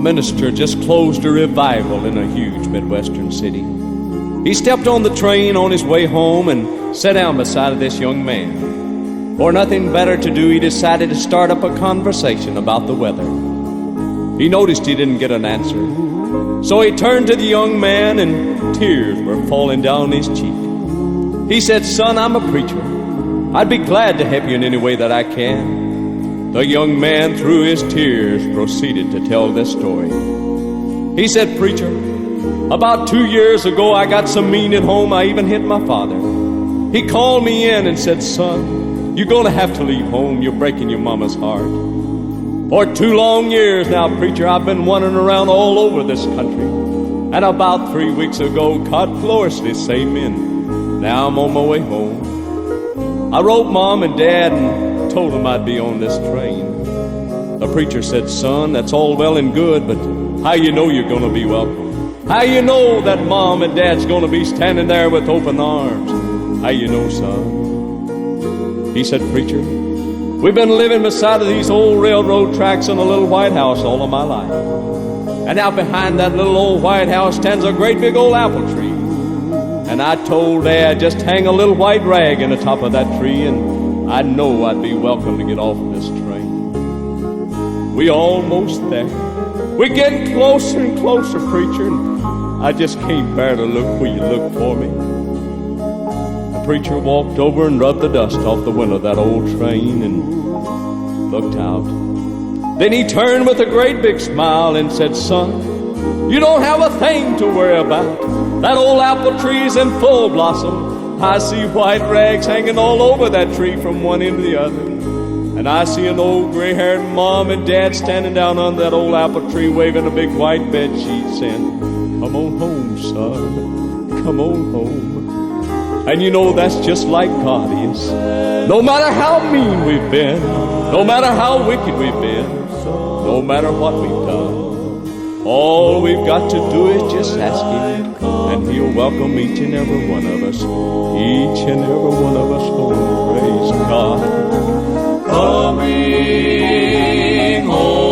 minister just closed a revival in a huge Midwestern city. He stepped on the train on his way home and sat down beside this young man. For nothing better to do, he decided to start up a conversation about the weather. He noticed he didn't get an answer, so he turned to the young man and tears were falling down his cheek. He said, "Son, I'm a preacher. I'd be glad to help you in any way that I can." The young man, through his tears, proceeded to tell this story. He said, "Preacher, about 2 years ago, I got so mean at home, I even hit my father. He called me in and said, 'Son, you're going to have to leave home. You're breaking your mama's heart.' For 2 long years now, preacher, I've been wandering around all over this country. And about 3 weeks ago, God gloriously saved me, and now I'm on my way home. I wrote Mom and Dad and told them I'd be on this train." The preacher said, "Son, that's all well and good, but how you know you're going to be welcome? How you know that Mom and Dad's going to be standing there with open arms? How you know, son?" He said, "Preacher, we've been living beside of these old railroad tracks in a little white house all of my life. And out behind that little old white house stands a great big old apple tree. And I told Dad just hang a little white rag in the top of that tree and I know I'd be welcome to get off of this train." We almost there. We're getting closer and closer, preacher, and I just can't bear to look where you look for me. The preacher walked over and rubbed the dust off the window of that old train and looked out. Then he turned with a great big smile and said, "Son, you don't have a thing to worry about. That old apple tree's in full blossom. I see white rags hanging all over that tree from one end to the other. And I see an old gray-haired Mom and Dad standing down under that old apple tree waving a big white bed sheet saying, 'Come on home, son, come on home.' And you know that's just like God is. No matter how mean we've been, no matter how wicked we've been, no matter what we've done, all we've got to do is just ask Him, and He'll welcome each and every one of us. Each and every one of us home. Praise God. Coming home.